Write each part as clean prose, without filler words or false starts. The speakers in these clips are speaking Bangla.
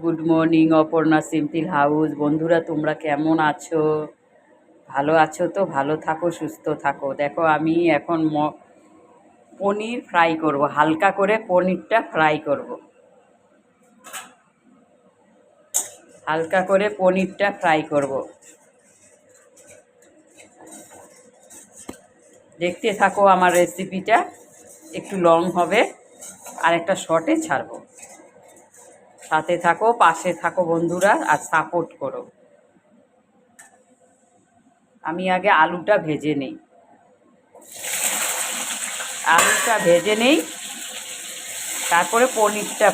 Good morning Aparna simple house. বন্ধুরা, তোমরা কেমন আছো? ভালো আছো তো? ভালো থাকো, সুস্থ থাকো। দেখো, আমি এখন পনির ফ্রাই করব। হালকা করে পনিরটা ফ্রাই করব। হালকা করে পনিরটা ফ্রাই করব। দেখতে থাকো আমার রেসিপিটা। একটু লং হবে, আর একটা শর্টে ছাড়বো। সাথে থাকো, পাশে থাকো বন্ধুরা, আর সাপোর্ট করো। আমি আগে আলুটা ভেজে নিই। আলুটা ভেজে নেই, তারপরে পনিরটা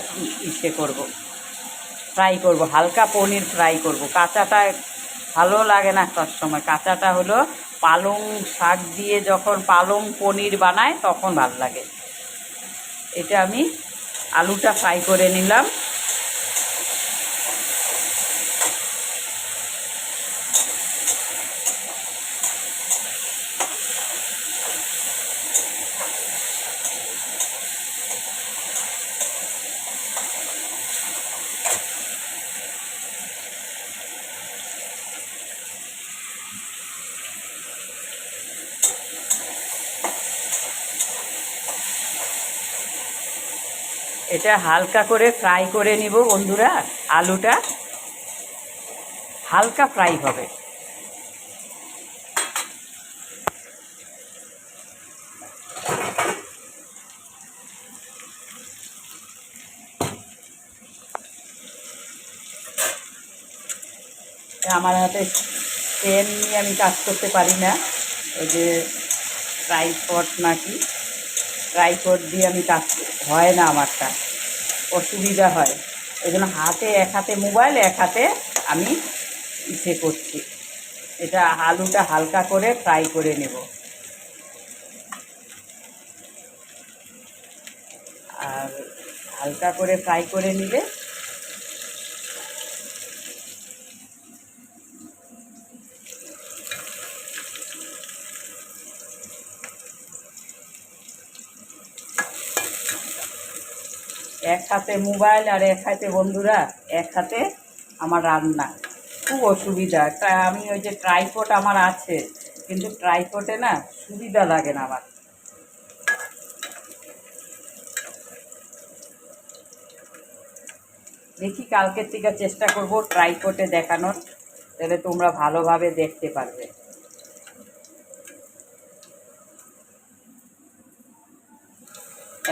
করব, ফ্রাই করব। হালকা পনির ফ্রাই করব। কাঁচাটা ভালো লাগে না সব সময়। কাঁচাটা হলো পালং শাক দিয়ে যখন পালং পনির বানায় তখন ভালো লাগে। এটা আমি আলুটা ফ্রাই করে নিলাম। এটা হালকা করে ফ্রাই করে নিব বন্ধুরা। আলুটা হালকা ফ্রাই হবে। আমার হাতে পেন নিয়ে আমি কাজ করতে পারি না। ওই যে ট্রাইপড নাকি, ট্রাইপড দিয়ে আমি কাজ হয় না, আমারটা অসুবিধা হয়। ওই জন্য এক হাতে মোবাইল, এক হাতে আমি করছি। এটা আলুটা হালকা করে ফ্রাই করে নেব। আর হালকা করে ফ্রাই করে নিলে এক হাতে মোবাইল আর এক হাতে বন্ধুরা, এক হাতে আমার রান্না, খুব অসুবিধা। আমি ওই যে ট্রাইপড আমার আছে, কিন্তু ট্রাইপডে না সুবিধা লাগে না আমার। দেখি কালকের থেকে চেষ্টা করব ট্রাইপডে দেখানোর, তাহলে তোমরা ভালোভাবে দেখতে পারবে।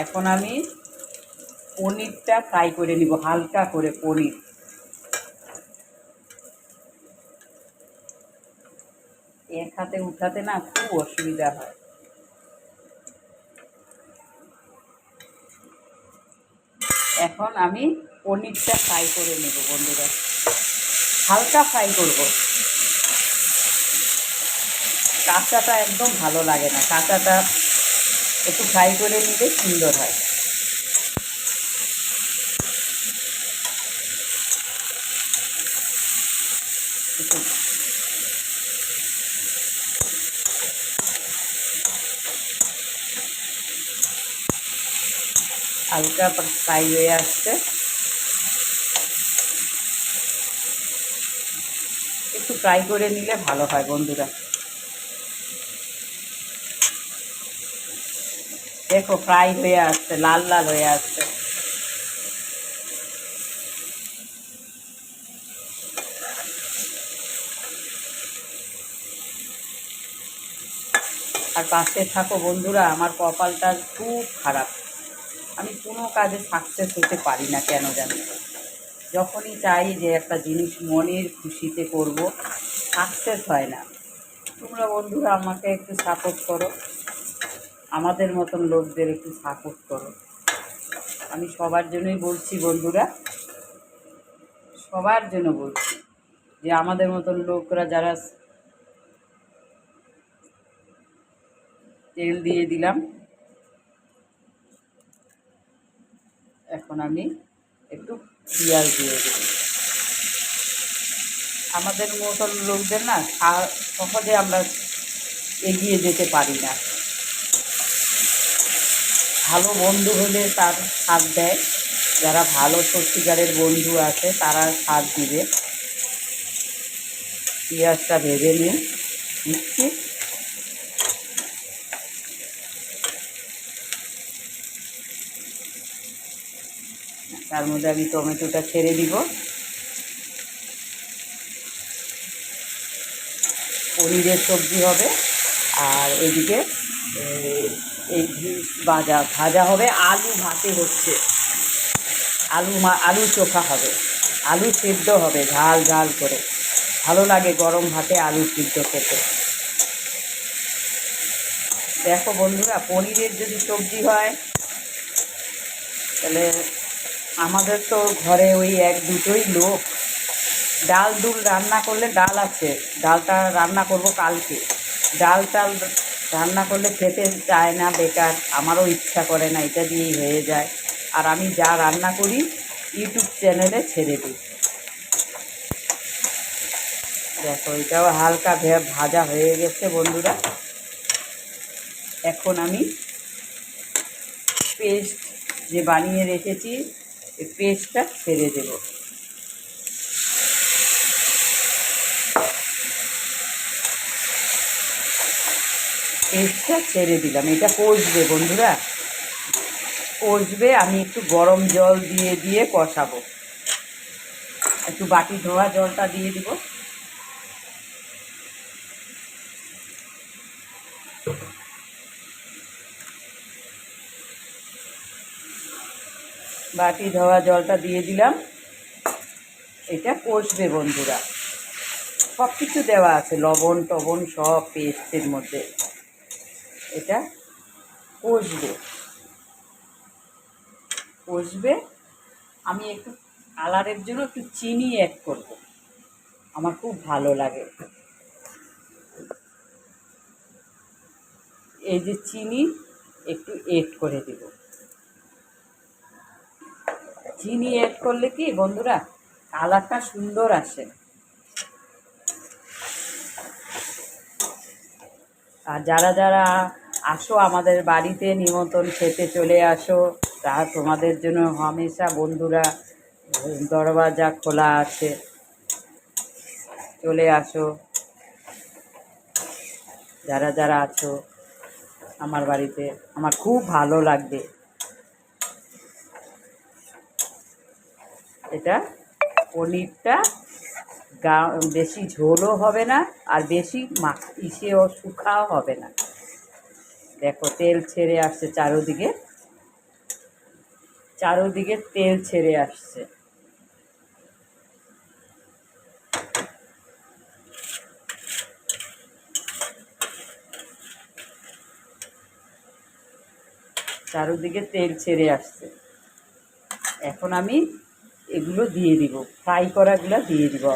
এখন আমি পনিরটা ফ্রাই করে নিব, হালকা করে পনির। এক হাতে উঠাতে না খুব অসুবিধা হয়। এখন আমি পনিরটা ফ্রাই করে নেব বন্ধুরা, হালকা ফ্রাই করব। কাঁচাটা একদম ভালো লাগে না, কাঁচাটা একটু ফ্রাই করে নিলে সুন্দর হয়। হালকা ফ্রাই হয়ে আসছে, একটু ফ্রাই করে নিলে ভালো হয় বন্ধুরা। দেখো ফ্রাই হয়ে আসছে, লাল লাল হয়ে আসছে। আর পাশে থাকো বন্ধুরা, আমার কপালটা খুব খারাপ। আমি কোনো কাজে সাকসেস হতে পারি না কেন জানি। যখনই চাই যে একটা জিনিস মনের খুশিতে করব, সাকসেস হয় না। তোমরা বন্ধুরা আমাকে একটু সাপোর্ট করো, আমাদের মতন লোকদের একটু সাপোর্ট করো। আমি সবার জন্যই বলছি বন্ধুরা, সবার জন্য বলছি যে আমাদের মতন লোকরা যারা। তেল দিয়ে দিলাম। এখন আমি একটু পেঁয়াজ দিয়ে দেব। আমাদের মতন লোকদের না সহজে আমরা এগিয়ে যেতে পারি না। ভালো বন্ধু হলে তার সাথ দেয়, যারা ভালো সত্যিকারের বন্ধু আছে তারা সাথ দিবে। পেঁয়াজটা ভেজে নিচ্ছি। তার মধ্যে আমি টমেটোটা ছেড়ে দিব। পনিরের সবজি হবে, আর এদিকে এই ভাজা হবে। আলু ভাতে হচ্ছে, আলু চোখা হবে, আলু সিদ্ধ হবে ঝাল ঝাল করে। ভালো লাগে গরম ভাতে আলু সিদ্ধ খেতে। দেখো বন্ধুরা, পনিরের যদি সবজি হয় তাহলে আমাদের তো ঘরে ওই এক দুটোই লোক। ডাল দুল রান্না করলে, ডাল আছে, ডালটা রান্না করব কালকে। ডাল টাল রান্না করলে খেতে চায় না, বেকার। আমারও ইচ্ছা করে না, এটা দিয়েই হয়ে যায়। আর আমি যা রান্না করি ইউটিউব চ্যানেলে ছেড়ে দিই। দেখো এটাও হালকা ভাজা হয়ে গেছে বন্ধুরা। এখন আমি পেস্ট যে বানিয়ে রেখেছি এই পেস্টটা ছেড়ে দেব। পেস্টটা ছেড়ে দিলাম। এটা কষবে বন্ধুরা, কষবে। আমি একটু গরম জল দিয়ে দিয়ে কষাবো। একটু বাটি ধোয়া জলটা দিয়ে দিব। বাটি ধোয়া জলটা দিয়ে দিলাম। এটা কষবে বন্ধুরা। সব কিছু দেওয়া আছে, লবণ টবণ সব পেস্টের মধ্যে। এটা কষবে কষবে। আমি একটু কালারের জন্য একটু চিনি অ্যাড করব, আমার খুব ভালো লাগে। এই যে চিনি একটু এড করে দেব। চিনি অ্যাড করলে কি বন্ধুরা কালারটা সুন্দর আসে। আর যারা যারা আসো আমাদের বাড়িতে নিমন্ত্রণ খেতে চলে আসো, তা তোমাদের জন্য হামেশা বন্ধুরা দরওয়াজা খোলা আছে, চলে আসো। যারা যারা আছো আমার বাড়িতে, আমার খুব ভালো লাগবে। এটা পনিরটা বেশি ঝোলও হবে না, আর বেশি ইসেও শুকাও হবে না। দেখো তেল ছেড়ে আসছে চারোদিকে, চারোদিকে তেল ছেড়ে আসছে। চারোদিকে তেল ছেড়ে আসছে। এখন আমি এগুলো দিয়ে দিব, ফ্রাই করাগুলো দিয়ে দিব।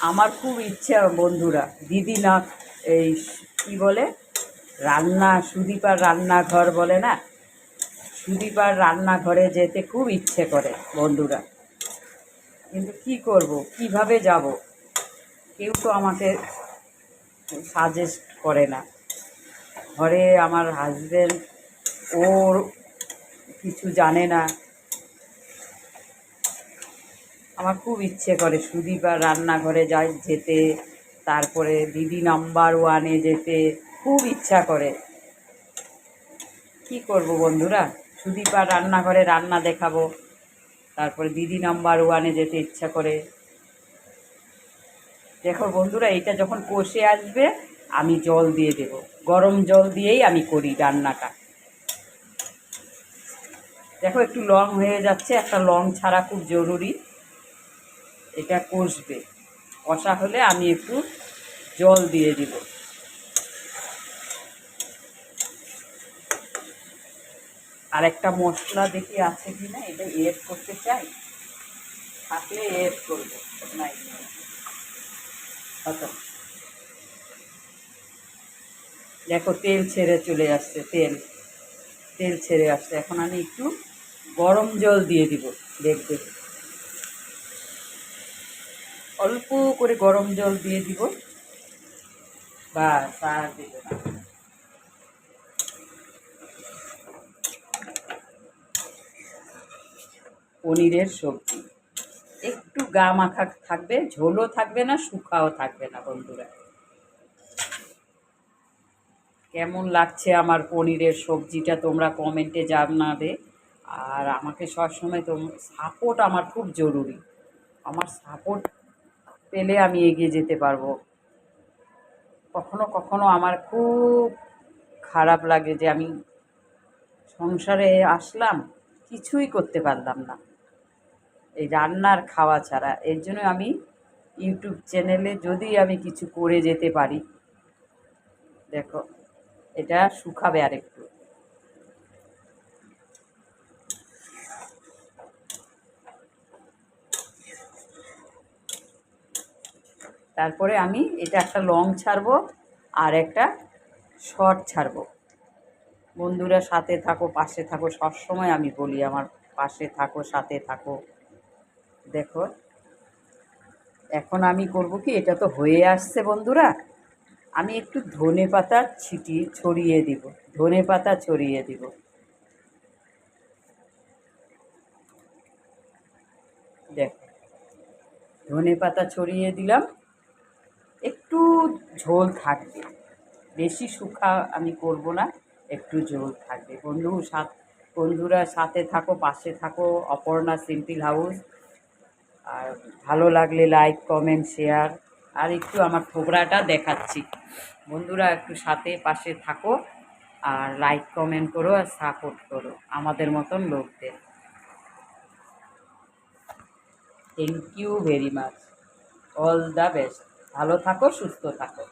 আমার খুব ইচ্ছা বন্ধুরা, দিদি না এই কী বলে সুদীপার রান্নাঘর বলে না, সুদীপার রান্নাঘরে যেতে খুব ইচ্ছে করে বন্ধুরা। কিন্তু কি করব, কিভাবে যাব, কেউ তো আমাকে সাজেস্ট করে না। ঘরে আমার হাজবেন্ড, ওর কিছু জানে না। আমার খুব ইচ্ছে করে সুদীপার রান্নাঘরে যেতে, তারপরে দিদি নাম্বার ওয়ানে যেতে খুব ইচ্ছা করে। কি করব বন্ধুরা, সুদীপার রান্নাঘরে রান্না দেখাবো, তারপরে দিদি নাম্বার ওয়ানে যেতে ইচ্ছা করে। দেখো বন্ধুরা, এটা যখন কষে আসবে আমি জল দিয়ে দেব। গরম জল দিয়েই আমি করি রান্নাটা। দেখো একটু লং হয়ে যাচ্ছে, একটা লং ছাড়া খুব জরুরি। এটা কষবে, কষা হলে আমি একটু জল দিয়ে দিব। আর একটা মশলা দেখি আছে কি না, এটা এড করতে চাই, থাকলে এড করবো, নাই আচ্ছা। দেখো তেল ছেড়ে চলে আসছে, তেল তেল ছেড়ে আসছে। এখন আমি একটু গরম জল দিয়ে দিব। দেখবে অল্প করে গরম জল দিয়ে দিব, বাস আর দেব না। পনিরের সবজি। একটু গা মাখা থাকবে, ঝোলও থাকবে না, শুকাও থাকবে না বন্ধুরা। কেমন লাগছে আমার পনিরের সবজিটা তোমরা কমেন্টে জানাবে। আর আমাকে সবসময় সাপোর্ট আমার খুব জরুরি। আমার সাপোর্ট পেলে আমি এগিয়ে যেতে পারবো। কখনো কখনো আমার খুব খারাপ লাগে যে আমি সংসারে আসলাম, কিছুই করতে পারলাম না এই রান্নার খাওয়া ছাড়া। এর জন্য আমি ইউটিউব চ্যানেলে যদি আমি কিছু করে যেতে পারি, দেখো এটা শুকাবে আরেকটু। তারপরে আমি এটা একটা লং ছাড়বো আর একটা শর্ট ছাড়বো। বন্ধুরা সাথে থাকো, পাশে থাকো, সবসময় আমি বলি আমার পাশে থাকো, সাথে থাকো। দেখো এখন আমি করব কি, এটা তো হয়ে আসছে বন্ধুরা, আমি একটু ধনেপাতা ছড়িয়ে দিব, ধনেপাতা ছড়িয়ে দিব। দেখো ধনেপাতা ছড়িয়ে দিলাম, একটু ঝোল থাকবে, বেশি শুকা আমি করব না, একটু ঝোল থাকবে। বন্ধুরা সাথে থাকো, পাশে থাকো। Aparna simple house. আর ভালো লাগলে লাইক, কমেন্ট, শেয়ার। আর একটু আমার থোবড়াটা দেখাচ্ছি, বন্ধুরা একটু সাথে পাশে থাকো আর লাইক কমেন্ট করো আর সাপোর্ট করো আমাদের মতন লোকদের। Thank you very much. All the best. ভালো থাকো, সুস্থ থাকো।